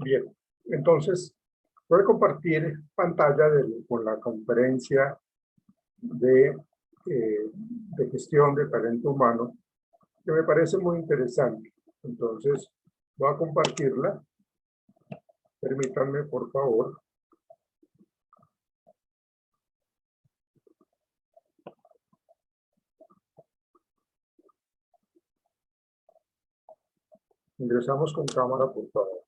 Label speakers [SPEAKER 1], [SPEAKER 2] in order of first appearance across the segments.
[SPEAKER 1] Bien, entonces voy a compartir pantalla con la conferencia de, de gestión de talento humano, que me parece muy interesante. Entonces, voy a compartirla. Permítanme, por favor. Ingresamos con cámara, por favor.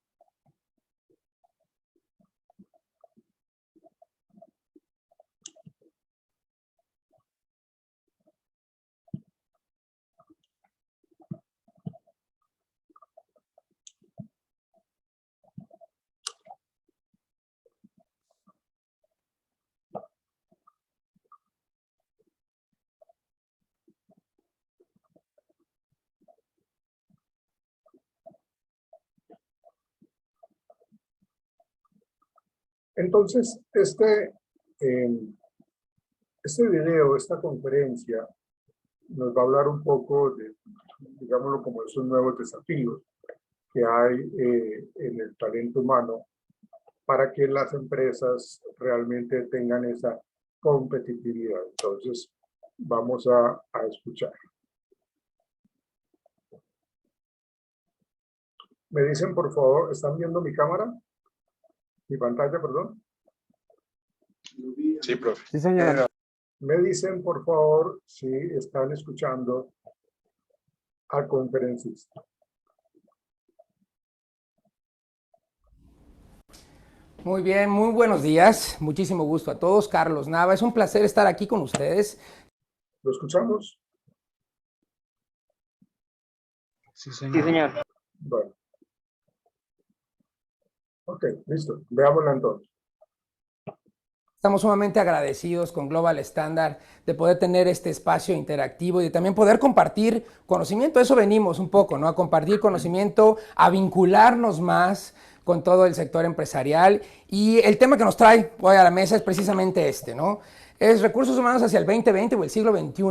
[SPEAKER 1] Entonces, este video, esta conferencia, nos va a hablar un poco de, digámoslo, como esos nuevos desafíos que hay en el talento humano para que las empresas realmente tengan esa competitividad. Entonces, vamos a escuchar. Me dicen, por favor, ¿están viendo mi cámara? Mi pantalla, perdón.
[SPEAKER 2] Sí, profe.
[SPEAKER 3] Sí, señor.
[SPEAKER 1] Me dicen, por favor, si están escuchando al conferencista.
[SPEAKER 3] Muy bien, muy buenos días. Muchísimo gusto a todos. Carlos Nava, es un placer estar aquí con ustedes.
[SPEAKER 1] ¿Lo escuchamos?
[SPEAKER 2] Sí, señor. Sí, señor.
[SPEAKER 1] Bueno. Ok, listo. Veámosla entonces.
[SPEAKER 3] Estamos sumamente agradecidos con Global Standard de poder tener este espacio interactivo y de también poder compartir conocimiento. Eso venimos un poco, ¿no? A compartir conocimiento, a vincularnos más con todo el sector empresarial. Y el tema que nos trae hoy a la mesa es precisamente este, ¿no? Es recursos humanos hacia el 2020 o el siglo XXI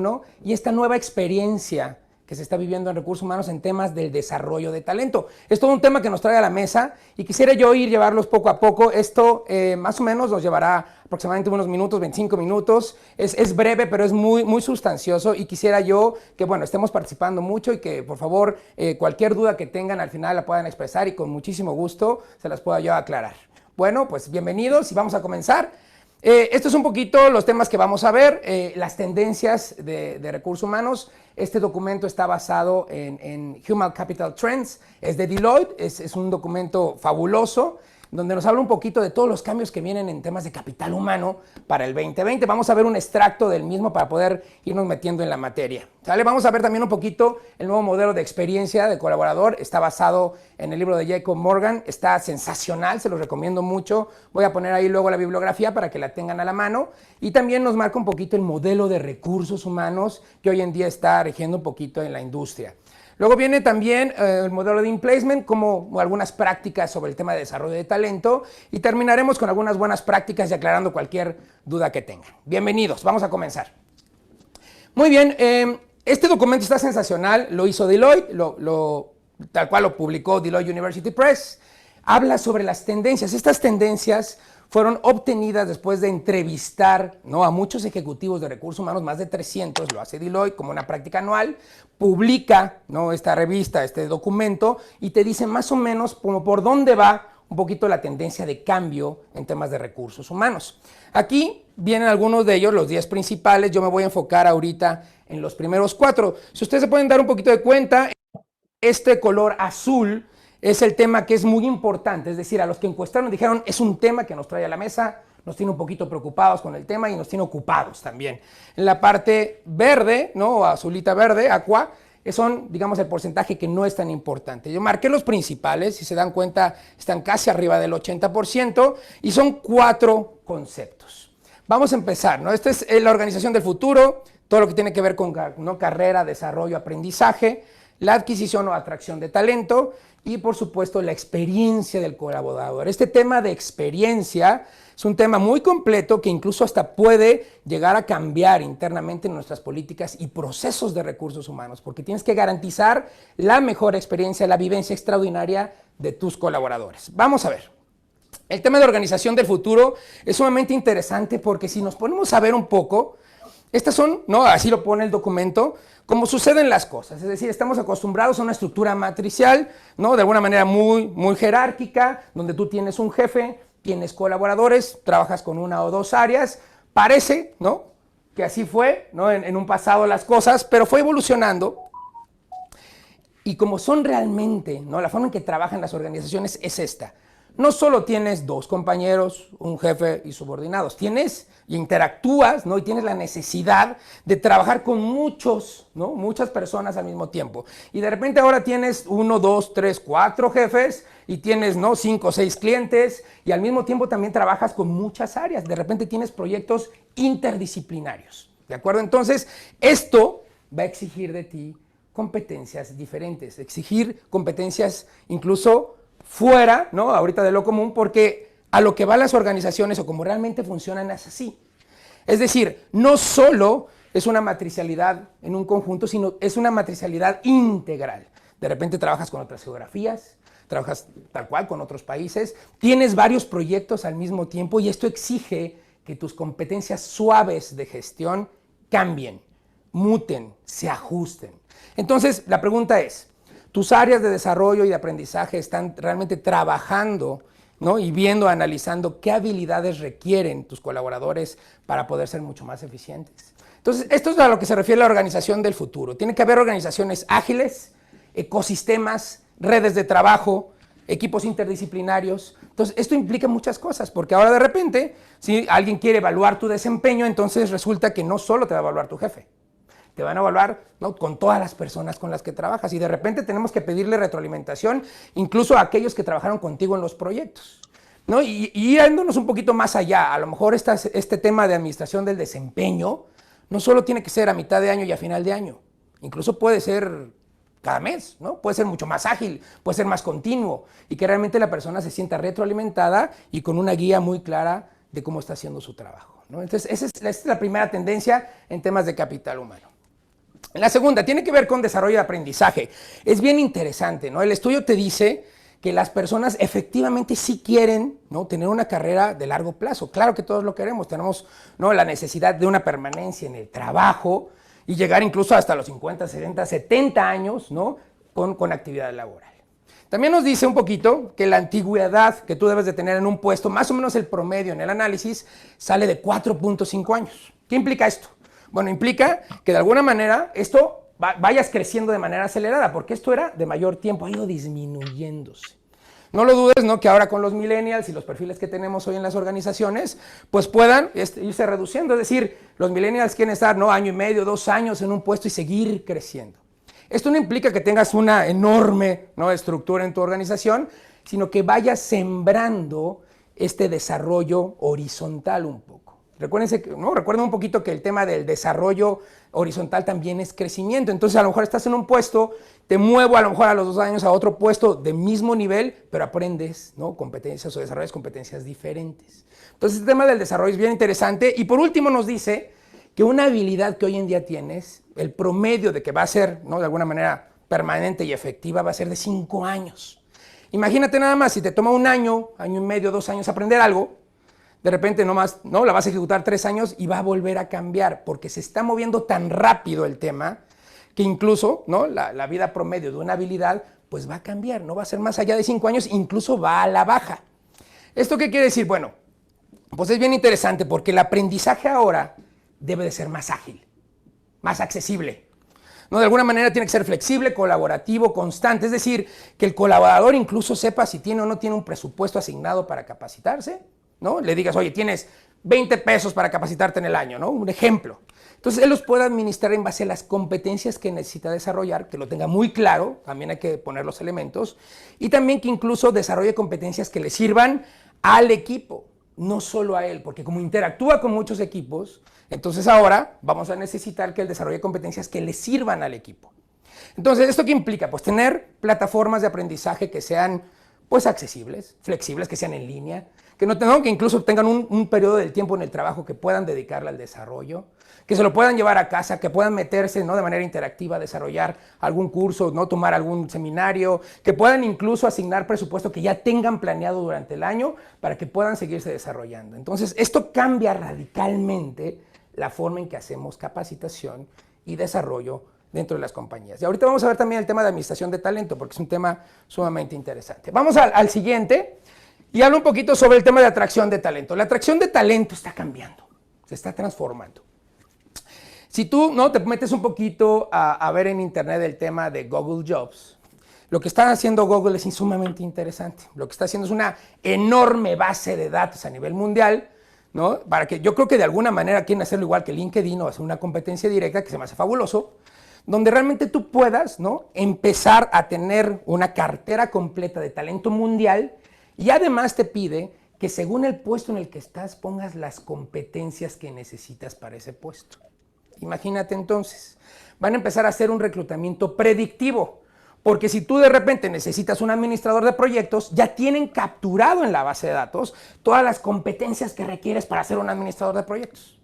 [SPEAKER 3] y esta nueva experiencia que se está viviendo en recursos humanos en temas del desarrollo de talento. Es todo un tema que nos trae a la mesa y quisiera yo llevarlos poco a poco. Esto más o menos nos llevará aproximadamente unos minutos, 25 minutos. Es breve, pero es muy sustancioso y quisiera yo que, bueno, estemos participando mucho y que, por favor, cualquier duda que tengan al final la puedan expresar y con muchísimo gusto se las pueda yo aclarar. Bueno, pues bienvenidos y vamos a comenzar. Esto es un poquito los temas que vamos a ver, las tendencias de recursos humanos. Este documento está basado en Human Capital Trends, es de Deloitte, es un documento fabuloso, donde nos habla un poquito de todos los cambios que vienen en temas de capital humano para el 2020. Vamos a ver un extracto del mismo para poder irnos metiendo en la materia. ¿Sale? Vamos a ver también un poquito el nuevo modelo de experiencia de colaborador. Está basado en el libro de Jacob Morgan. Está sensacional, se los recomiendo mucho. Voy a poner ahí luego la bibliografía para que la tengan a la mano. Y también nos marca un poquito el modelo de recursos humanos que hoy en día está rigiendo un poquito en la industria. Luego viene también el modelo de in-placement, como algunas prácticas sobre el tema de desarrollo de talento, y terminaremos con algunas buenas prácticas y aclarando cualquier duda que tengan. Bienvenidos, vamos a comenzar. Muy bien, este documento está sensacional, lo hizo Deloitte, tal cual lo publicó Deloitte University Press. Habla sobre las tendencias. Estas tendencias fueron obtenidas después de entrevistar, ¿no?, a muchos ejecutivos de recursos humanos, más de 300, lo hace Deloitte como una práctica anual, publica, ¿no?, esta revista, este documento, y te dice más o menos como por dónde va un poquito la tendencia de cambio en temas de recursos humanos. Aquí vienen algunos de ellos, los 10 principales. Yo me voy a enfocar ahorita en los primeros 4. Si ustedes se pueden dar un poquito de cuenta, este color azul es el tema que es muy importante, es decir, a los que encuestaron dijeron es un tema que nos trae a la mesa, nos tiene un poquito preocupados con el tema y nos tiene ocupados también. En la parte verde, ¿no?, azulita verde, aqua, son, digamos, el porcentaje que no es tan importante. Yo marqué los principales, si se dan cuenta, están casi arriba del 80% y son 4 conceptos. Vamos a empezar, ¿no? Esta es la organización del futuro, todo lo que tiene que ver con, ¿no?, carrera, desarrollo, aprendizaje. la adquisición o atracción de talento y, por supuesto, la experiencia del colaborador. Este tema de experiencia es un tema muy completo que incluso hasta puede llegar a cambiar internamente nuestras políticas y procesos de recursos humanos, porque tienes que garantizar la mejor experiencia, la vivencia extraordinaria de tus colaboradores. Vamos a ver. El tema de organización del futuro es sumamente interesante porque si nos ponemos a ver un poco, estas son, ¿no? Así lo pone el documento, como suceden las cosas. Es decir, estamos acostumbrados a una estructura matricial, ¿no? De alguna manera muy jerárquica, donde tú tienes un jefe, tienes colaboradores, trabajas con una o dos áreas. Parece, ¿no?, que así fue, ¿no?, en un pasado las cosas, pero fue evolucionando. Y como son realmente, ¿no?, la forma en que trabajan las organizaciones es esta. No solo tienes dos compañeros, un jefe y subordinados, tienes y interactúas, ¿no?, y tienes la necesidad de trabajar con muchos, ¿no?, muchas personas al mismo tiempo. Y de repente ahora tienes 1, 2, 3, 4 jefes y tienes, ¿no?, 5 o 6 clientes y al mismo tiempo también trabajas con muchas áreas. De repente tienes proyectos interdisciplinarios, ¿de acuerdo? Entonces, esto va a exigir de ti competencias diferentes, exigir competencias incluso fuera, ¿no?, ahorita de lo común, porque a lo que van las organizaciones o como realmente funcionan es así. Es decir, no solo es una matricialidad en un conjunto, sino es una matricialidad integral. De repente trabajas con otras geografías, trabajas tal cual con otros países, tienes varios proyectos al mismo tiempo y esto exige que tus competencias suaves de gestión cambien, muten, se ajusten. Entonces, la pregunta es, ¿tus áreas de desarrollo y de aprendizaje están realmente trabajando, ¿no?, y viendo, analizando qué habilidades requieren tus colaboradores para poder ser mucho más eficientes? Entonces, esto es a lo que se refiere la organización del futuro. Tiene que haber organizaciones ágiles, ecosistemas, redes de trabajo, equipos interdisciplinarios. Entonces, esto implica muchas cosas, porque ahora de repente, si alguien quiere evaluar tu desempeño, entonces resulta que no solo te va a evaluar tu jefe, te van a evaluar, ¿no?, con todas las personas con las que trabajas y de repente tenemos que pedirle retroalimentación incluso a aquellos que trabajaron contigo en los proyectos, ¿no? Y yéndonos un poquito más allá, a lo mejor este tema de administración del desempeño no solo tiene que ser a mitad de año y a final de año, incluso puede ser cada mes, ¿no? Puede ser mucho más ágil, puede ser más continuo y que realmente la persona se sienta retroalimentada y con una guía muy clara de cómo está haciendo su trabajo, ¿no? Entonces, esa es la primera tendencia en temas de capital humano. La segunda tiene que ver con desarrollo de aprendizaje. Es bien interesante, ¿no? El estudio te dice que las personas efectivamente sí quieren, ¿no?, tener una carrera de largo plazo. Claro que todos lo queremos, tenemos, ¿no?, la necesidad de una permanencia en el trabajo y llegar incluso hasta los 50, 60, 70 años, ¿no?, con actividad laboral. También nos dice un poquito que la antigüedad que tú debes de tener en un puesto, más o menos el promedio en el análisis, sale de 4.5 años. ¿Qué implica esto? Bueno, implica que de alguna manera esto vayas creciendo de manera acelerada, porque esto era de mayor tiempo, ha ido disminuyéndose. No lo dudes, ¿no?, que ahora con los millennials y los perfiles que tenemos hoy en las organizaciones, pues puedan irse reduciendo. Es decir, los millennials quieren estar, ¿no?, año y medio, 2 años en un puesto y seguir creciendo. Esto no implica que tengas una enorme, ¿no?, estructura en tu organización, sino que vayas sembrando este desarrollo horizontal un poco. Recuerden un poquito que el tema del desarrollo horizontal también es crecimiento. Entonces, a lo mejor estás en un puesto, te muevo a lo mejor a los 2 años a otro puesto de mismo nivel, pero aprendes, ¿no?, competencias o desarrollas competencias diferentes. Entonces, el tema del desarrollo es bien interesante. Y por último nos dice que una habilidad que hoy en día tienes, el promedio de que va a ser, ¿no?, de alguna manera permanente y efectiva, va a ser de 5 años. Imagínate nada más, si te toma 1 año, año y medio, 2 años aprender algo, de repente nomás, ¿no?, la vas a ejecutar 3 años y va a volver a cambiar porque se está moviendo tan rápido el tema que incluso, ¿no?, la vida promedio de una habilidad pues va a cambiar, no va a ser más allá de 5 años, incluso va a la baja. ¿Esto qué quiere decir? Bueno, pues es bien interesante porque el aprendizaje ahora debe de ser más ágil, más accesible, ¿no? De alguna manera tiene que ser flexible, colaborativo, constante, es decir, que el colaborador incluso sepa si tiene o no tiene un presupuesto asignado para capacitarse, ¿no? Le digas, oye, tienes 20 pesos para capacitarte en el año, ¿no? Un ejemplo. Entonces, él los puede administrar en base a las competencias que necesita desarrollar, que lo tenga muy claro, también hay que poner los elementos, y también que incluso desarrolle competencias que le sirvan al equipo, no solo a él, porque como interactúa con muchos equipos, entonces ahora vamos a necesitar que él desarrolle competencias que le sirvan al equipo. Entonces, ¿esto qué implica? Pues tener plataformas de aprendizaje que sean pues accesibles, flexibles, que sean en línea, que no tengan, que incluso tengan un periodo del tiempo en el trabajo que puedan dedicarle al desarrollo, que se lo puedan llevar a casa, que puedan meterse, ¿no?, de manera interactiva a desarrollar algún curso, ¿no?, tomar algún seminario, que puedan incluso asignar presupuesto que ya tengan planeado durante el año para que puedan seguirse desarrollando. Entonces, esto cambia radicalmente la forma en que hacemos capacitación y desarrollo dentro de las compañías. Y ahorita vamos a ver también el tema de administración de talento, porque es un tema sumamente interesante. Vamos al siguiente y hablo un poquito sobre el tema de atracción de talento. La atracción de talento está cambiando, se está transformando. Si tú, ¿no?, te metes un poquito a ver en internet el tema de Google Jobs, lo que está haciendo Google es sumamente interesante. Lo que está haciendo es una enorme base de datos a nivel mundial, ¿no?, para que yo creo que de alguna manera quieren hacerlo igual que LinkedIn o hacer una competencia directa, que se me hace fabuloso, donde realmente tú puedas, ¿no?, empezar a tener una cartera completa de talento mundial, y además te pide que según el puesto en el que estás pongas las competencias que necesitas para ese puesto. Imagínate entonces, van a empezar a hacer un reclutamiento predictivo, porque si tú de repente necesitas un administrador de proyectos, ya tienen capturado en la base de datos todas las competencias que requieres para ser un administrador de proyectos.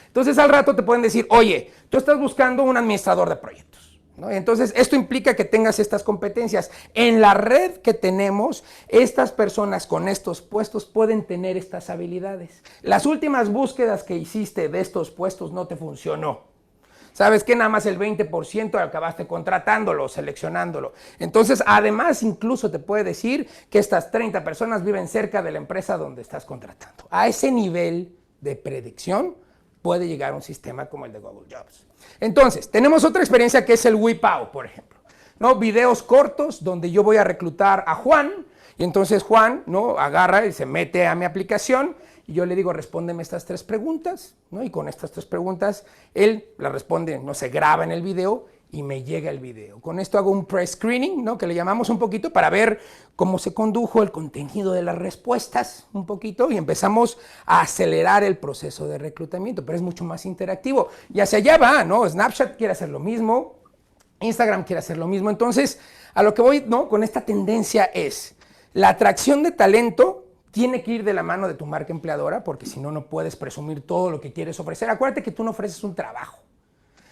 [SPEAKER 3] Entonces al rato te pueden decir, oye, tú estás buscando un administrador de proyectos, ¿no? Entonces esto implica que tengas estas competencias. En la red que tenemos, estas personas con estos puestos pueden tener estas habilidades. Las últimas búsquedas que hiciste de estos puestos no te funcionó. ¿Sabes qué? Nada más el 20% acabaste contratándolo, seleccionándolo. Entonces, además, incluso te puede decir que estas 30 personas viven cerca de la empresa donde estás contratando. A ese nivel de predicción puede llegar un sistema como el de Google Jobs. Entonces, tenemos otra experiencia que es el WePow, por ejemplo, ¿no? Videos cortos donde yo voy a reclutar a Juan, y entonces Juan, ¿no?, agarra y se mete a mi aplicación, y yo le digo, respóndeme estas 3 preguntas, ¿no? Y con estas 3 preguntas, él las responde, no se graba en el video y me llega el video. Con esto hago un pre-screening, ¿no?, que le llamamos un poquito para ver cómo se condujo el contenido de las respuestas un poquito, y empezamos a acelerar el proceso de reclutamiento, pero es mucho más interactivo. Y hacia allá va, ¿no? Snapchat quiere hacer lo mismo, Instagram quiere hacer lo mismo. Entonces, a lo que voy, ¿no?, con esta tendencia es la atracción de talento. Tiene que ir de la mano de tu marca empleadora, porque si no, no puedes presumir todo lo que quieres ofrecer. Acuérdate que tú no ofreces un trabajo,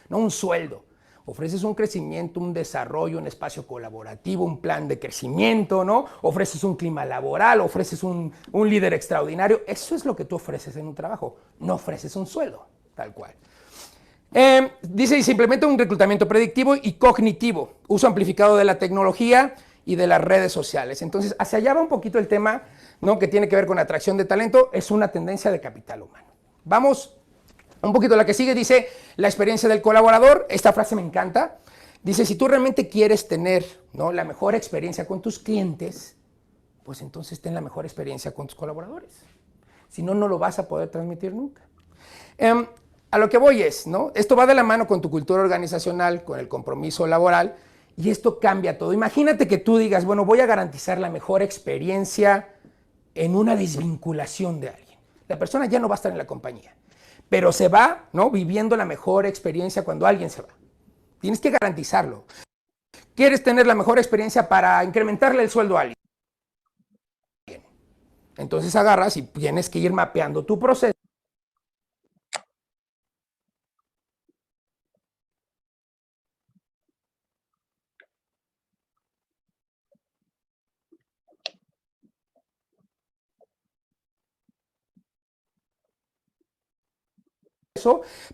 [SPEAKER 3] no un sueldo. Ofreces un crecimiento, un desarrollo, un espacio colaborativo, un plan de crecimiento, ¿no? Ofreces un clima laboral, ofreces un líder extraordinario. Eso es lo que tú ofreces en un trabajo. No ofreces un sueldo, tal cual. Dice, y se implementa un reclutamiento predictivo y cognitivo, uso amplificado de la tecnología y de las redes sociales. Entonces, hacia allá va un poquito el tema, ¿no?, que tiene que ver con atracción de talento. Es una tendencia de capital humano. Vamos un poquito a la que sigue. Dice, la experiencia del colaborador. Esta frase me encanta. Dice, si tú realmente quieres tener, ¿no?, la mejor experiencia con tus clientes, pues entonces ten la mejor experiencia con tus colaboradores. Si no, no lo vas a poder transmitir nunca. A lo que voy es, ¿no?, esto va de la mano con tu cultura organizacional, con el compromiso laboral, y esto cambia todo. Imagínate que tú digas, bueno, voy a garantizar la mejor experiencia en una desvinculación de alguien. La persona ya no va a estar en la compañía, pero se va, ¿no?, viviendo la mejor experiencia cuando alguien se va. Tienes que garantizarlo. ¿Quieres tener la mejor experiencia para incrementarle el sueldo a alguien? Entonces agarras y tienes que ir mapeando tu proceso.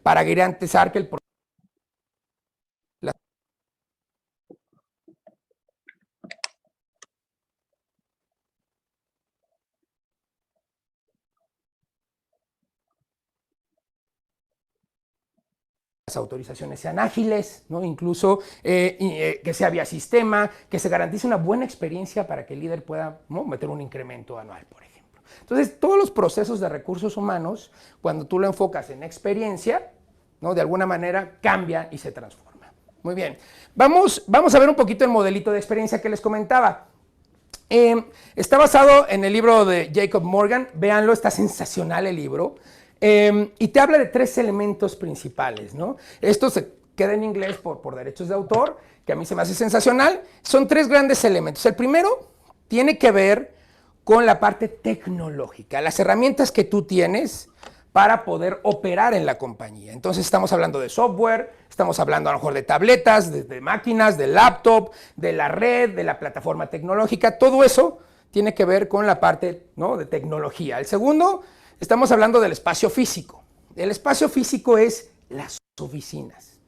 [SPEAKER 3] Para garantizar que el proceso. Las autorizaciones sean ágiles, ¿no?, incluso que sea vía sistema, que se garantice una buena experiencia para que el líder pueda, ¿no?, meter un incremento anual, por ejemplo. Entonces, todos los procesos de recursos humanos, cuando tú lo enfocas en experiencia, ¿no?, de alguna manera cambia y se transforma. Muy bien. Vamos a ver un poquito el modelito de experiencia que les comentaba. Está basado en el libro de Jacob Morgan. Véanlo, está sensacional el libro. Y te habla de 3 elementos principales, ¿no? Esto se queda en inglés por derechos de autor, que a mí se me hace sensacional, son tres grandes elementos. El primero tiene que ver con la parte tecnológica, las herramientas que tú tienes para poder operar en la compañía. Entonces estamos hablando de software, estamos hablando a lo mejor de tabletas, de máquinas, de laptop, de la red, de la plataforma tecnológica, todo eso tiene que ver con la parte, ¿no?, de tecnología. El segundo, estamos hablando del espacio físico. El espacio físico es las oficinas.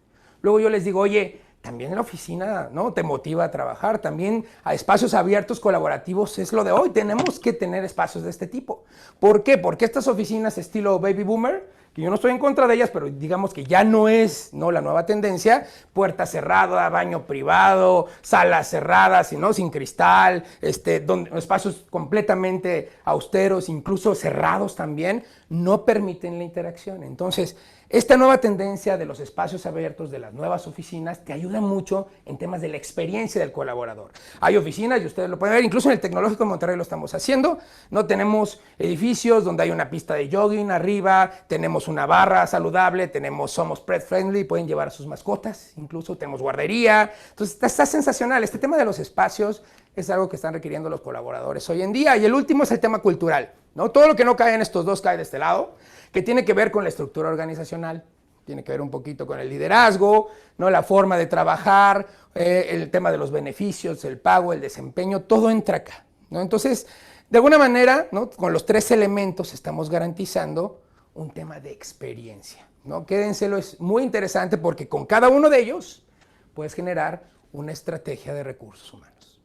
[SPEAKER 3] Luego yo les digo, oye, también en la oficina, ¿no?, te motiva a trabajar, también a espacios abiertos colaborativos es lo de hoy, tenemos que tener espacios de este tipo. ¿Por qué? Porque estas oficinas estilo Baby Boomer, que yo no estoy en contra de ellas, pero digamos que ya no es, ¿no?, la nueva tendencia, puerta cerrada, baño privado, salas cerradas, ¿no?, sin cristal, espacios completamente austeros, incluso cerrados también, no permiten la interacción. Entonces, esta nueva tendencia de los espacios abiertos, de las nuevas oficinas, te ayuda mucho en temas de la experiencia del colaborador. Hay oficinas, y ustedes lo pueden ver, incluso en el Tecnológico de Monterrey lo estamos haciendo, ¿no? Tenemos edificios donde hay una pista de jogging arriba, tenemos una barra saludable, somos pet friendly, pueden llevar a sus mascotas, incluso tenemos guardería. Entonces está sensacional. Este tema de los espacios es algo que están requiriendo los colaboradores hoy en día. Y el último es el tema cultural, ¿no? Todo lo que no cae en estos dos cae de este lado, que tiene que ver con la estructura organizacional, tiene que ver un poquito con el liderazgo, ¿no?, la forma de trabajar, el tema de los beneficios, el pago, el desempeño, todo entra acá, ¿no? Entonces, de alguna manera, ¿no?, con los tres elementos estamos garantizando un tema de experiencia, ¿no? Quédenselo, es muy interesante porque con cada uno de ellos puedes generar una estrategia de recursos humanos.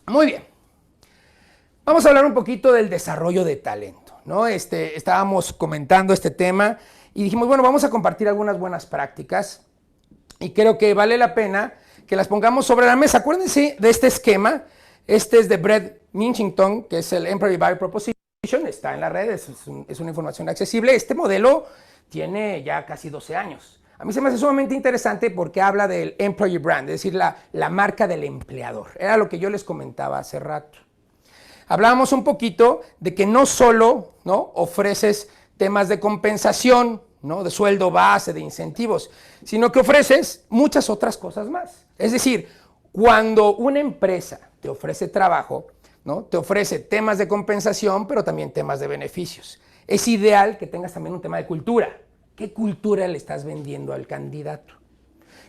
[SPEAKER 3] Muy bien. Vamos a hablar un poquito del desarrollo de talento, ¿no? Estábamos comentando este tema y dijimos, bueno, vamos a compartir algunas buenas prácticas y creo que vale la pena que las pongamos sobre la mesa. Acuérdense de este esquema. Este es de Brett Minchington, que es el Employee Value Proposition, está en la red, es una información accesible. Este modelo tiene ya casi 12 años. A mí se me hace sumamente interesante porque habla del Employee Brand, es decir, la marca del empleador. Era lo que yo les comentaba hace rato. Hablábamos un poquito de que no solo, ¿no?, ofreces temas de compensación, ¿no?, de sueldo base, de incentivos, sino que ofreces muchas otras cosas más. Es decir, cuando una empresa te ofrece trabajo, ¿no?, te ofrece temas de compensación, pero también temas de beneficios. Es ideal que tengas también un tema de cultura. ¿Qué cultura le estás vendiendo al candidato?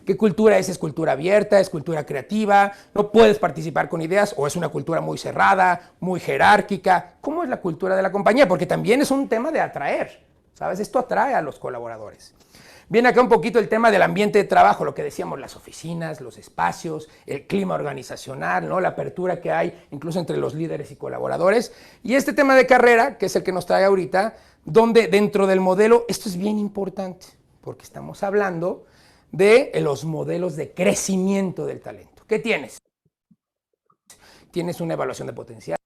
[SPEAKER 3] ¿Qué cultura es? ¿Es cultura abierta? ¿Es cultura creativa? ¿No puedes participar con ideas? ¿O es una cultura muy cerrada, muy jerárquica? ¿Cómo es la cultura de la compañía? Porque también es un tema de atraer, ¿sabes? Esto atrae a los colaboradores. Viene acá un poquito el tema del ambiente de trabajo, lo que decíamos, las oficinas, los espacios, el clima organizacional, ¿no?, la apertura que hay incluso entre los líderes y colaboradores. Y este tema de carrera, que es el que nos trae ahorita, donde dentro del modelo, esto es bien importante, porque estamos hablando de los modelos de crecimiento del talento. ¿Qué tienes? Tienes una evaluación de potencial,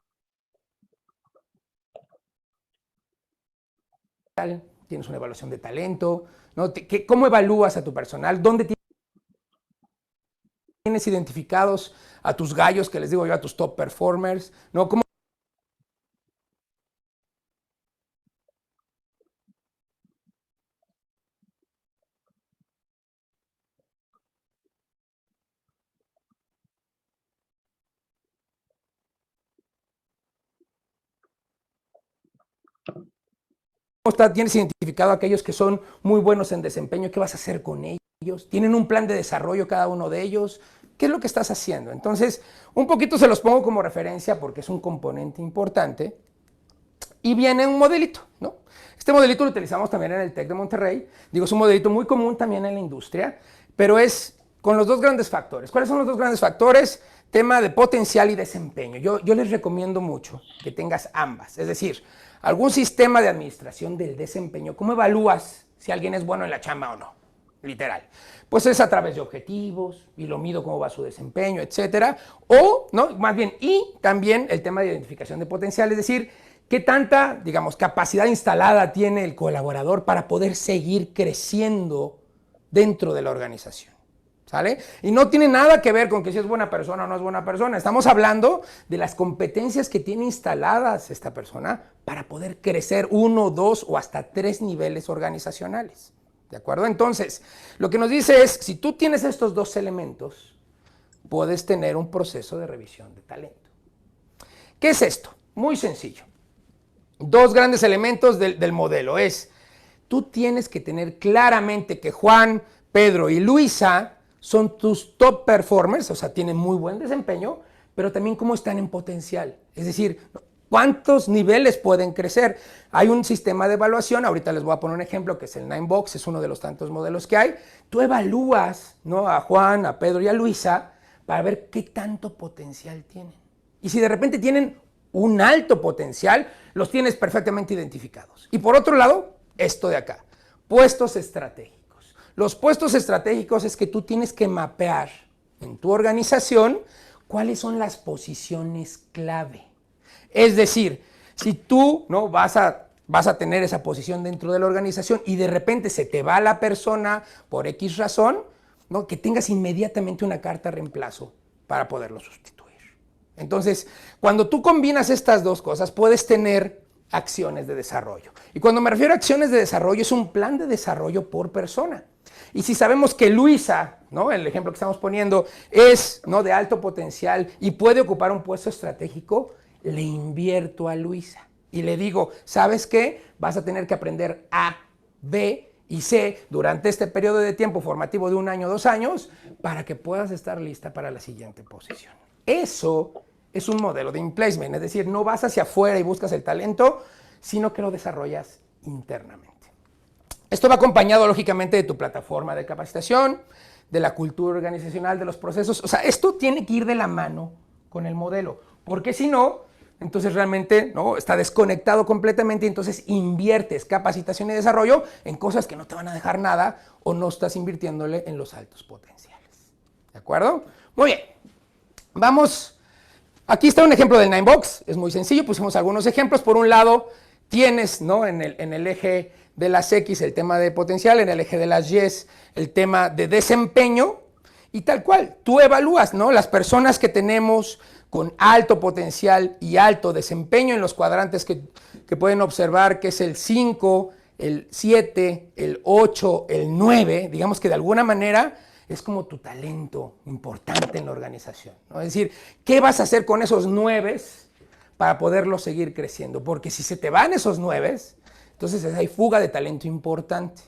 [SPEAKER 3] tienes una evaluación de talento, ¿no? ¿Cómo evalúas a tu personal? ¿Dónde tienes identificados a tus gallos, que les digo yo, a tus top performers? ¿No? ¿Cómo tienes identificado a aquellos que son muy buenos en desempeño? ¿Qué vas a hacer con ellos? ¿Tienen un plan de desarrollo cada uno de ellos? ¿Qué es lo que estás haciendo? Entonces, un poquito se los pongo como referencia porque es un componente importante. Y viene un modelito, ¿no? Este modelito lo utilizamos también en el TEC de Monterrey. Digo, es un modelito muy común también en la industria, pero es con los dos grandes factores. ¿Cuáles son los dos grandes factores? Tema de potencial y desempeño. Yo les recomiendo mucho que tengas ambas. Es decir, algún sistema de administración del desempeño. ¿Cómo evalúas si alguien es bueno en la chamba o no? Literal. Pues es a través de objetivos y lo mido cómo va su desempeño, etcétera. O, ¿no?, más bien, y también el tema de identificación de potencial, es decir, qué tanta, digamos, capacidad instalada tiene el colaborador para poder seguir creciendo dentro de la organización. ¿Sale? Y no tiene nada que ver con que si es buena persona o no es buena persona. Estamos hablando de las competencias que tiene instaladas esta persona para poder crecer 1, 2 o hasta 3 niveles organizacionales. ¿De acuerdo? Entonces, lo que nos dice es, si tú tienes estos dos elementos, puedes tener un proceso de revisión de talento. ¿Qué es esto? Muy sencillo. Dos grandes elementos del modelo es, tú tienes que tener claramente que Juan, Pedro y Luisa son tus top performers, o sea, tienen muy buen desempeño, pero también cómo están en potencial. Es decir, ¿cuántos niveles pueden crecer? Hay un sistema de evaluación, ahorita les voy a poner un ejemplo que es el 9Box, es uno de los tantos modelos que hay. Tú evalúas, ¿no?, a Juan, a Pedro y a Luisa para ver qué tanto potencial tienen. Y si de repente tienen un alto potencial, los tienes perfectamente identificados. Y por otro lado, esto de acá, puestos estratégicos. Los puestos estratégicos es que tú tienes que mapear en tu organización cuáles son las posiciones clave. Es decir, si tú, ¿no?, vas a tener esa posición dentro de la organización y de repente se te va la persona por X razón, ¿no?, que tengas inmediatamente una carta reemplazo para poderlo sustituir. Entonces, cuando tú combinas estas dos cosas, puedes tener acciones de desarrollo. Y cuando me refiero a acciones de desarrollo, es un plan de desarrollo por persona. Y si sabemos que Luisa, ¿no?, el ejemplo que estamos poniendo, es, ¿no?, de alto potencial y puede ocupar un puesto estratégico, le invierto a Luisa y le digo, ¿sabes qué? Vas a tener que aprender A, B y C durante este periodo de tiempo formativo de 1 año, 2 años, para que puedas estar lista para la siguiente posición. Eso es un modelo de in-placement, es decir, no vas hacia afuera y buscas el talento, sino que lo desarrollas internamente. Esto va acompañado, lógicamente, de tu plataforma de capacitación, de la cultura organizacional, de los procesos. O sea, esto tiene que ir de la mano con el modelo, porque si no, entonces realmente, ¿no?, está desconectado completamente y entonces inviertes capacitación y desarrollo en cosas que no te van a dejar nada o no estás invirtiéndole en los altos potenciales. ¿De acuerdo? Muy bien. Vamos, aquí está un ejemplo del 9Box, es muy sencillo, pusimos algunos ejemplos. Por un lado, tienes, ¿no?, en el eje de las X el tema de potencial, en el eje de las Y el tema de desempeño, y tal cual, tú evalúas, ¿no?, las personas que tenemos con alto potencial y alto desempeño en los cuadrantes que pueden observar, que es el 5, el 7, el 8, el 9, digamos que de alguna manera es como tu talento importante en la organización, ¿no? Es decir, ¿qué vas a hacer con esos 9 para poderlos seguir creciendo? Porque si se te van esos 9, entonces hay fuga de talento importante.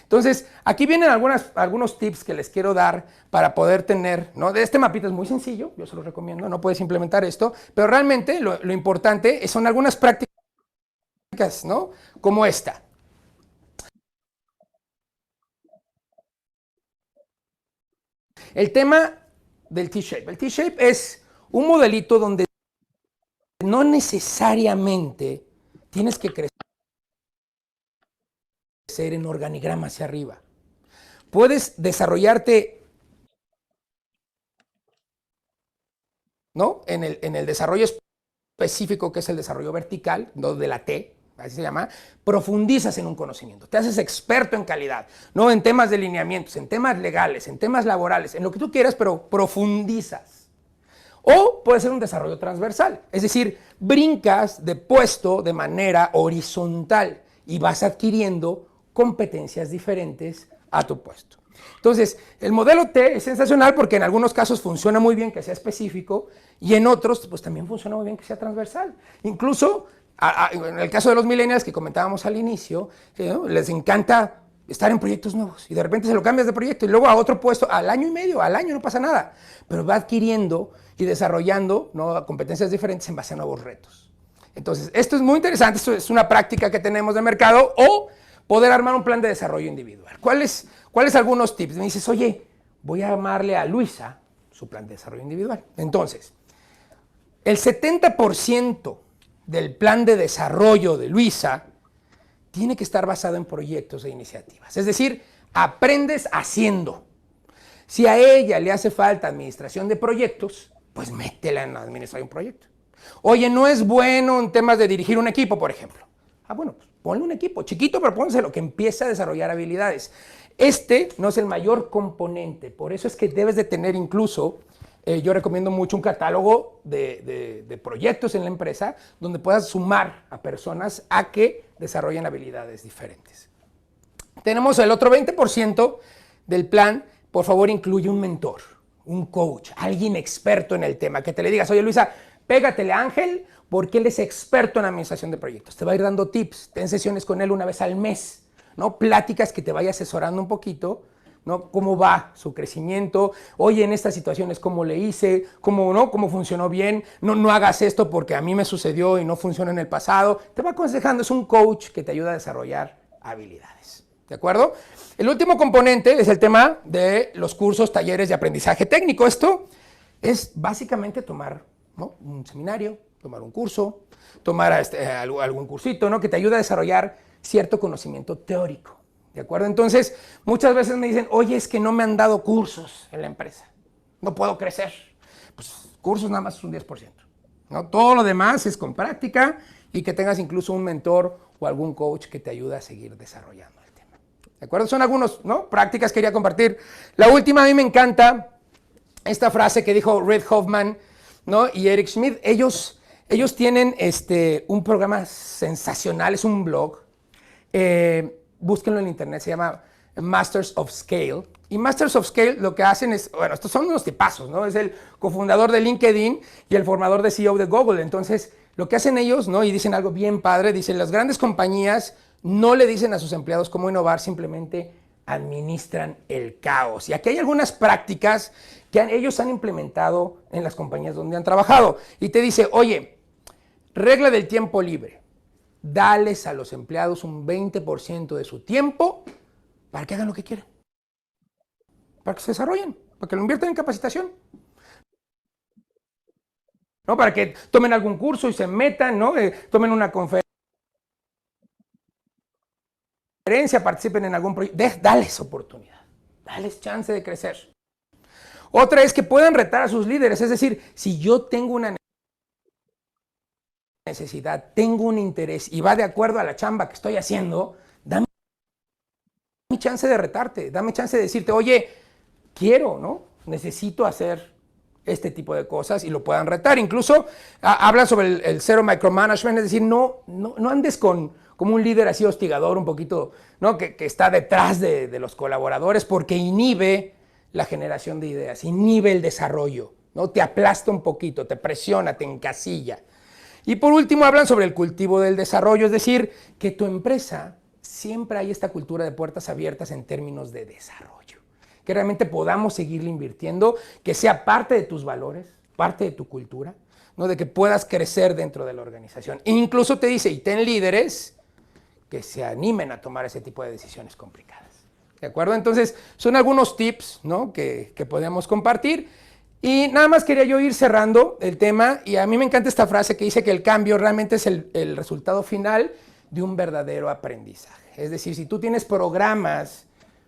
[SPEAKER 3] Entonces, aquí vienen algunos tips que les quiero dar para poder tener, ¿no? Este mapita es muy sencillo, yo se lo recomiendo, no puedes implementar esto, pero realmente lo importante son algunas prácticas, ¿no?, como esta. El tema del T-Shape. El T-Shape es un modelito donde no necesariamente tienes que crecer en organigrama hacia arriba. Puedes desarrollarte, ¿no?, en el desarrollo específico, que es el desarrollo vertical, ¿no?, de la T, así se llama. Profundizas en un conocimiento, te haces experto en calidad, no en temas de lineamientos, en temas legales, en temas laborales, en lo que tú quieras, pero profundizas. O puede ser un desarrollo transversal, es decir, brincas de puesto de manera horizontal y vas adquiriendo competencias diferentes a tu puesto. Entonces, el modelo T es sensacional porque en algunos casos funciona muy bien que sea específico y en otros, pues también funciona muy bien que sea transversal. Incluso, en el caso de los millennials que comentábamos al inicio, les encanta estar en proyectos nuevos y de repente se lo cambias de proyecto y luego a otro puesto al año y medio, al año no pasa nada, pero va adquiriendo y desarrollando, ¿no?, competencias diferentes en base a nuevos retos. Entonces, esto es muy interesante, esto es una práctica que tenemos de mercado, o poder armar un plan de desarrollo individual. ¿Cuáles algunos tips? Me dices, oye, voy a armarle a Luisa su plan de desarrollo individual. Entonces, el 70% del plan de desarrollo de Luisa tiene que estar basado en proyectos e iniciativas. Es decir, aprendes haciendo. Si a ella le hace falta administración de proyectos, pues métela en administrar un proyecto. Oye, no es bueno en temas de dirigir un equipo, por ejemplo. Bueno, pues ponle un equipo chiquito, pero pónselo, que empiece a desarrollar habilidades. Este no es el mayor componente, por eso es que debes de tener incluso, yo recomiendo mucho un catálogo de proyectos en la empresa donde puedas sumar a personas a que desarrollen habilidades diferentes. Tenemos el otro 20% del plan, por favor incluye un mentor. un coach, alguien experto en el tema, que te le digas, oye Luisa, pégatele a Ángel porque él es experto en administración de proyectos. Te va a ir dando tips, ten sesiones con él una vez al mes, ¿no? Pláticas que te vaya asesorando un poquito, ¿no? Cómo va su crecimiento, oye, en estas situaciones cómo le hice, cómo no, cómo funcionó bien, no hagas esto porque a mí me sucedió y no funcionó en el pasado. Te va aconsejando, es un coach que te ayuda a desarrollar habilidades, ¿de acuerdo? El último componente es el tema de los cursos, talleres de aprendizaje técnico. Esto es básicamente tomar, ¿no?, un seminario, tomar un curso, tomar algún cursito, ¿no?, que te ayude a desarrollar cierto conocimiento teórico. ¿De acuerdo? Entonces, muchas veces me dicen, oye, es que no me han dado cursos en la empresa. No puedo crecer. Pues cursos nada más es un 10%. ¿No? Todo lo demás es con práctica y que tengas incluso un mentor o algún coach que te ayude a seguir desarrollando el tema. ¿De acuerdo? Son algunos, ¿no?, prácticas que quería compartir. La última, a mí me encanta esta frase que dijo Reid Hoffman, ¿no?, y Eric Schmidt. Ellos tienen un programa sensacional, es un blog. Búsquenlo en internet, se llama Masters of Scale. Y Masters of Scale lo que hacen es, bueno, estos son unos tipazos, ¿no? Es el cofundador de LinkedIn y el formador de CEO de Google. Entonces, lo que hacen ellos, ¿no?, y dicen algo bien padre, dicen, las grandes compañías no le dicen a sus empleados cómo innovar, simplemente administran el caos. Y aquí hay algunas prácticas que ellos han implementado en las compañías donde han trabajado. Y te dice, oye, regla del tiempo libre. Dales a los empleados un 20% de su tiempo para que hagan lo que quieran, para que se desarrollen, para que lo inviertan en capacitación, ¿no?, para que tomen algún curso y se metan, ¿no?, tomen una conferencia, participen en algún proyecto. Dales oportunidad, dales chance de crecer. Otra es que puedan retar a sus líderes, es decir, si yo tengo una necesidad, tengo un interés y va de acuerdo a la chamba que estoy haciendo, dame chance de retarte, dame chance de decirte, oye, quiero, ¿no?, necesito hacer este tipo de cosas y lo puedan retar. Incluso habla sobre el cero micromanagement, es decir, no andes como un líder así hostigador un poquito, ¿no?, que está detrás de los colaboradores, porque inhibe la generación de ideas, inhibe el desarrollo, ¿no?, te aplasta un poquito, te presiona, te encasilla. Y por último hablan sobre el cultivo del desarrollo, es decir, que tu empresa siempre hay esta cultura de puertas abiertas en términos de desarrollo, que realmente podamos seguirle invirtiendo, que sea parte de tus valores, parte de tu cultura, ¿no?, de que puedas crecer dentro de la organización. E incluso te dice, y ten líderes que se animen a tomar ese tipo de decisiones complicadas. ¿De acuerdo? Entonces, son algunos tips, ¿no?, que podemos compartir. Y nada más quería yo ir cerrando el tema, y a mí me encanta esta frase que dice que el cambio realmente es el resultado final de un verdadero aprendizaje. Es decir, si tú tienes programas,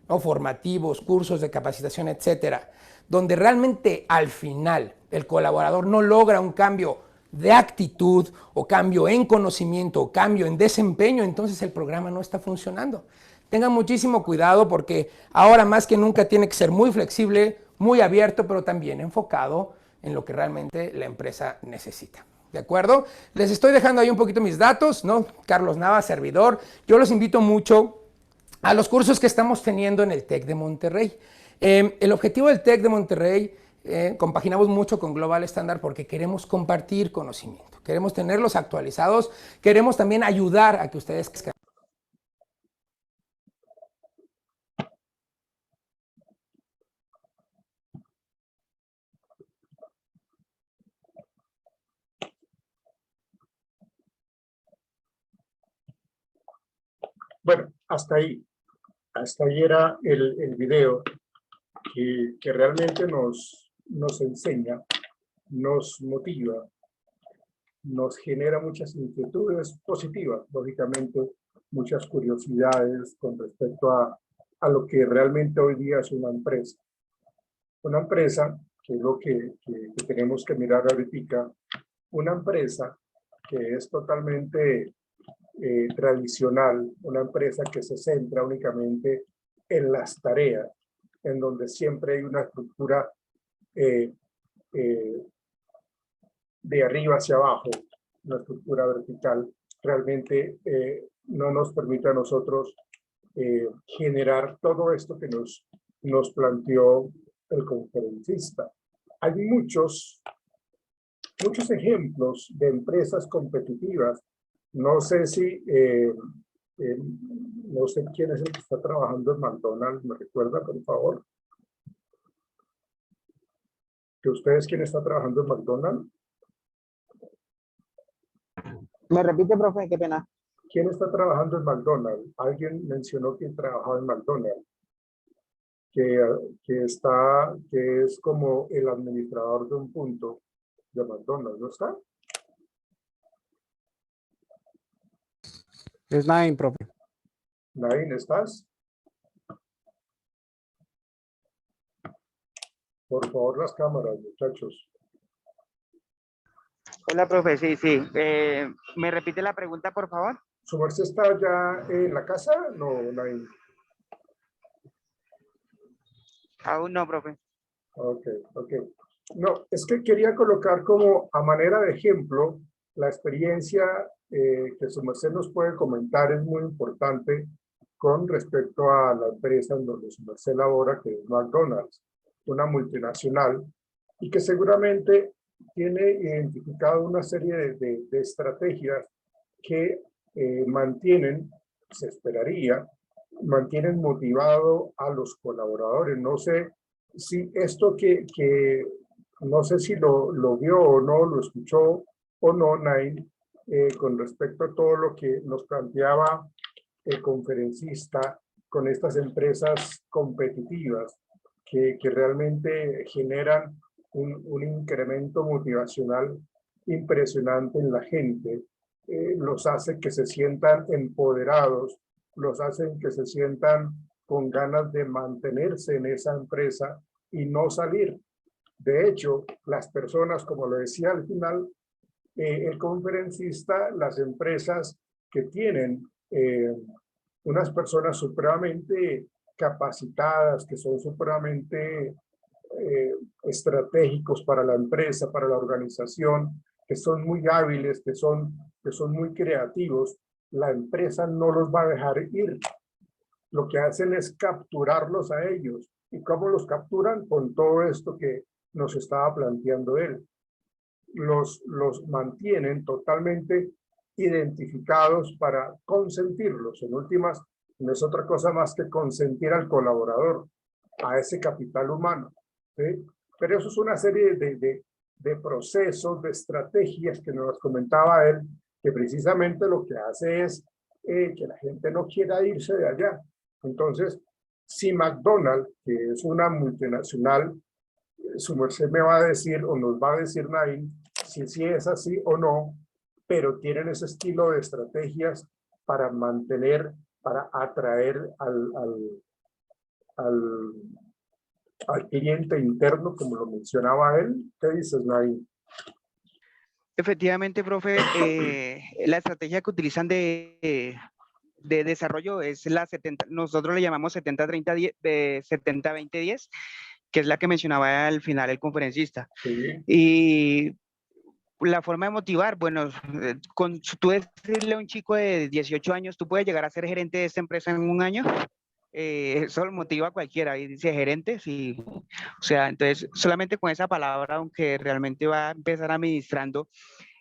[SPEAKER 3] ¿no?, formativos, cursos de capacitación, etcétera, donde realmente al final el colaborador no logra un cambio de actitud o cambio en conocimiento o cambio en desempeño, entonces el programa no está funcionando. Tengan muchísimo cuidado porque ahora más que nunca tiene que ser muy flexible, muy abierto, pero también enfocado en lo que realmente la empresa necesita. ¿De acuerdo? Les estoy dejando ahí un poquito mis datos, ¿no? Carlos Nava, servidor. Yo los invito mucho a los cursos que estamos teniendo en el TEC de Monterrey. El objetivo del TEC de Monterrey, compaginamos mucho con Global Standard porque queremos compartir conocimiento, queremos tenerlos actualizados, queremos también ayudar a que ustedes crezcan.
[SPEAKER 1] Bueno, hasta ahí era el video que realmente nos enseña, nos motiva, nos genera muchas inquietudes positivas, lógicamente, muchas curiosidades con respecto a lo que realmente hoy día es una empresa. Una empresa, que es lo que tenemos que mirar ahorita, una empresa que es totalmente tradicional, una empresa que se centra únicamente en las tareas, en donde siempre hay una estructura de arriba hacia abajo, una estructura vertical, realmente no nos permite a nosotros generar todo esto que nos planteó el conferencista. Hay muchos ejemplos de empresas competitivas. No sé si, no sé quién es el que está trabajando en McDonald's, ¿me recuerda, por favor? ¿Que ustedes quién está trabajando en McDonald's?
[SPEAKER 2] ¿Me repite, profe? Qué pena.
[SPEAKER 1] ¿Quién está trabajando en McDonald's? Alguien mencionó que trabajaba en McDonald's, que es como el administrador de un punto de McDonald's, ¿no está?
[SPEAKER 2] Es Nain, profe.
[SPEAKER 1] Nain, ¿estás? Por favor, las cámaras, muchachos.
[SPEAKER 4] Hola, profe, sí. ¿Me repite la pregunta, por favor?
[SPEAKER 1] ¿Su merced está ya en la casa? No, Nain.
[SPEAKER 4] Aún no, profe.
[SPEAKER 1] Ok. No, es que quería colocar como a manera de ejemplo la experiencia que su merced nos puede comentar, es muy importante con respecto a la empresa en donde su merced labora, que es McDonald's, una multinacional, y que seguramente tiene identificado una serie de estrategias que mantienen, se esperaría, mantienen motivado a los colaboradores. No sé si esto no sé si lo vio o no, lo escuchó o no, Nain, con respecto a todo lo que nos planteaba el conferencista con estas empresas competitivas que realmente generan un incremento motivacional impresionante en la gente, los hace que se sientan empoderados, los hacen que se sientan con ganas de mantenerse en esa empresa y no salir. De hecho, las personas, como lo decía al final, el conferencista, las empresas que tienen unas personas supremamente capacitadas, que son supremamente estratégicos para la empresa, para la organización, que son muy hábiles, que son muy creativos, la empresa no los va a dejar ir. Lo que hacen es capturarlos a ellos. ¿Y cómo los capturan? Con todo esto que nos estaba planteando él. Los mantienen totalmente identificados para consentirlos. En últimas, no es otra cosa más que consentir al colaborador, a ese capital humano, ¿sí? Pero eso es una serie de procesos, de estrategias que nos comentaba él, que precisamente lo que hace es que la gente no quiera irse de allá. Entonces, si McDonald's, que es una multinacional, su merced me va a decir o nos va a decir Nain si sí es así o no, pero tienen ese estilo de estrategias para mantener, para atraer al cliente interno, como lo mencionaba él. ¿Qué dices, Nain?
[SPEAKER 4] Efectivamente, profe, la estrategia que utilizan de desarrollo es la 70, nosotros le llamamos 70-30-10, 70-20-10, que es la que mencionaba al final el conferencista.
[SPEAKER 1] Sí.
[SPEAKER 4] Y la forma de motivar, bueno, tú decirle a un chico de 18 años, tú puedes llegar a ser gerente de esta empresa en un año, eso lo motiva a cualquiera, y dice gerente, sí, o sea, entonces solamente con esa palabra, aunque realmente va a empezar administrando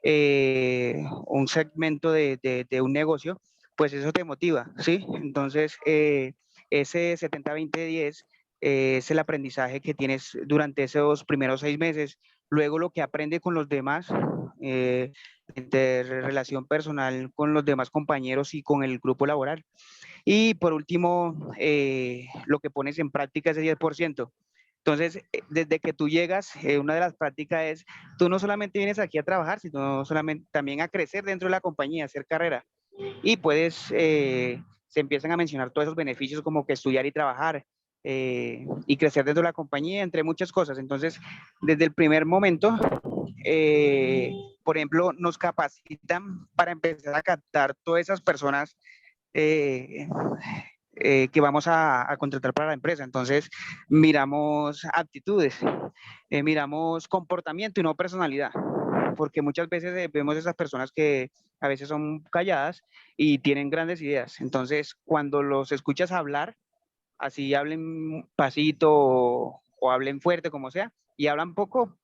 [SPEAKER 4] un segmento de un negocio, pues eso te motiva, ¿sí? Entonces, ese 70-20-10 es el aprendizaje que tienes durante esos primeros 6 meses. Luego lo que aprende con los demás, relación personal con los demás compañeros y con el grupo laboral. Y por último, lo que pones en práctica es el 10%. Entonces, desde que tú llegas, una de las prácticas es, tú no solamente vienes aquí a trabajar, sino solamente también a crecer dentro de la compañía, a hacer carrera. Y puedes, se empiezan a mencionar todos esos beneficios como que estudiar y trabajar y crecer dentro de la compañía, entre muchas cosas. Entonces, desde el primer momento, por ejemplo, nos capacitan para empezar a captar todas esas personas que vamos a contratar para la empresa. Entonces, miramos aptitudes, miramos comportamiento y no personalidad, porque muchas veces vemos esas personas que a veces son calladas y tienen grandes ideas. Entonces, cuando los escuchas hablar, así hablen pasito o hablen fuerte, como sea, y hablan poco,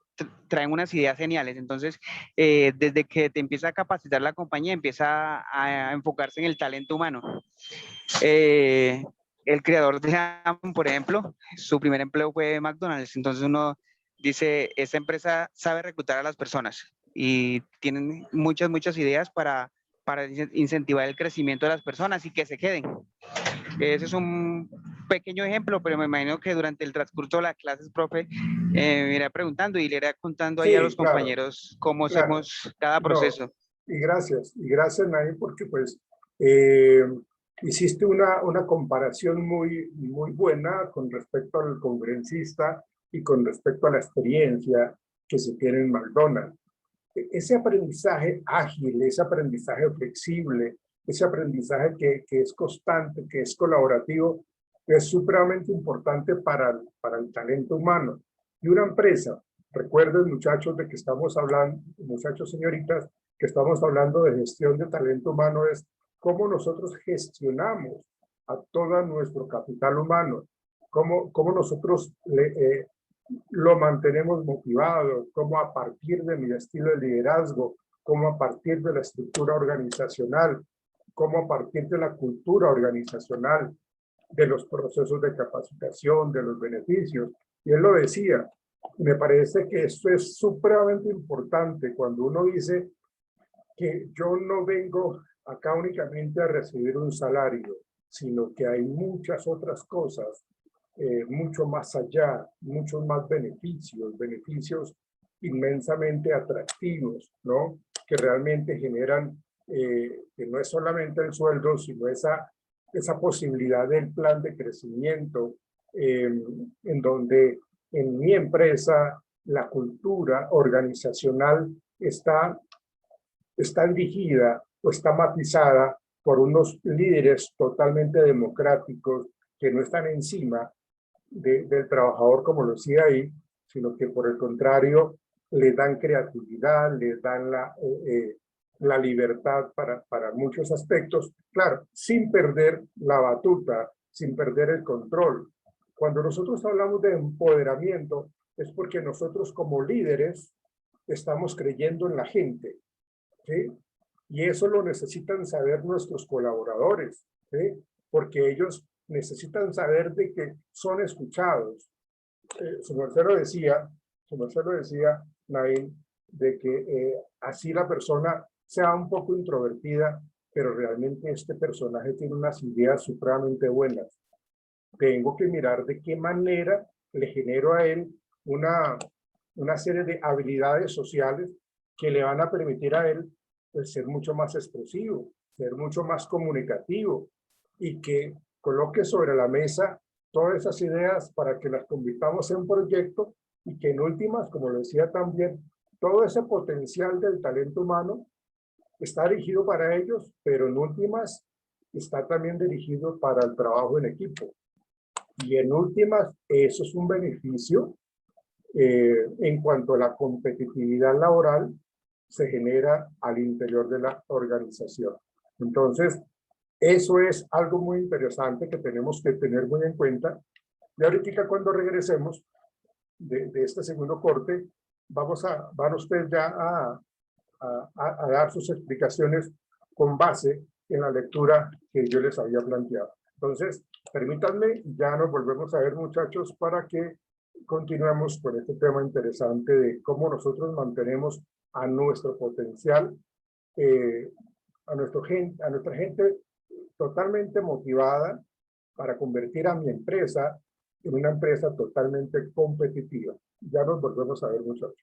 [SPEAKER 4] traen unas ideas geniales. Entonces, desde que te empieza a capacitar la compañía, empieza a enfocarse en el talento humano. El creador de Amazon, por ejemplo, su primer empleo fue McDonald's. Entonces uno dice, esta empresa sabe reclutar a las personas y tienen muchas ideas para incentivar el crecimiento de las personas y que se queden. Ese es un pequeño ejemplo, pero me imagino que durante el transcurso de las clases, profe, me irá preguntando y le irá contando ahí a los
[SPEAKER 1] claro,
[SPEAKER 4] compañeros cómo
[SPEAKER 1] claro.
[SPEAKER 4] hacemos cada
[SPEAKER 1] No,
[SPEAKER 4] proceso.
[SPEAKER 1] y gracias, Nay, porque pues hiciste una comparación muy buena con respecto al conferencista y con respecto a la experiencia que se tiene en McDonald's. Ese aprendizaje ágil, ese aprendizaje flexible, ese aprendizaje que es constante, que es colaborativo, es supremamente importante para el talento humano. Y una empresa, recuerden muchachos de que estamos hablando, muchachos, señoritas, que estamos hablando de gestión de talento humano, es cómo nosotros gestionamos a todo nuestro capital humano, cómo nosotros lo mantenemos motivado, cómo a partir de mi estilo de liderazgo, cómo a partir de la estructura organizacional, cómo a partir de la cultura organizacional, de los procesos de capacitación, de los beneficios. Y él lo decía, me parece que esto es supremamente importante cuando uno dice que yo no vengo acá únicamente a recibir un salario, sino que hay muchas otras cosas, mucho más allá, muchos más beneficios inmensamente atractivos, ¿no? Que realmente generan, que no es solamente el sueldo, sino esa posibilidad del plan de crecimiento, en donde en mi empresa la cultura organizacional está dirigida o está matizada por unos líderes totalmente democráticos que no están encima del trabajador, como lo decía ahí, sino que por el contrario le dan creatividad, le dan la libertad para muchos aspectos, claro, sin perder la batuta, sin perder el control. Cuando nosotros hablamos de empoderamiento, es porque nosotros como líderes estamos creyendo en la gente, ¿sí? Y eso lo necesitan saber nuestros colaboradores, ¿sí? Porque ellos necesitan saber de que son escuchados. Su merced lo decía, Naín, de que así la persona sea un poco introvertida, pero realmente este personaje tiene unas ideas supremamente buenas. Tengo que mirar de qué manera le genero a él una serie de habilidades sociales que le van a permitir a él pues, ser mucho más expresivo, ser mucho más comunicativo y que coloque sobre la mesa todas esas ideas para que las convirtamos en un proyecto y que en últimas, como lo decía también, todo ese potencial del talento humano está dirigido para ellos, pero en últimas está también dirigido para el trabajo en equipo. Y en últimas, eso es un beneficio en cuanto a la competitividad laboral se genera al interior de la organización. Entonces, eso es algo muy interesante que tenemos que tener muy en cuenta. Y ahorita cuando regresemos de este segundo corte, van ustedes ya a dar sus explicaciones con base en la lectura que yo les había planteado. Entonces, permítanme, ya nos volvemos a ver, muchachos, para que continuemos con este tema interesante de cómo nosotros mantenemos a nuestro potencial, a nuestra gente totalmente motivada para convertir a mi empresa en una empresa totalmente competitiva. Ya nos volvemos a ver, muchachos.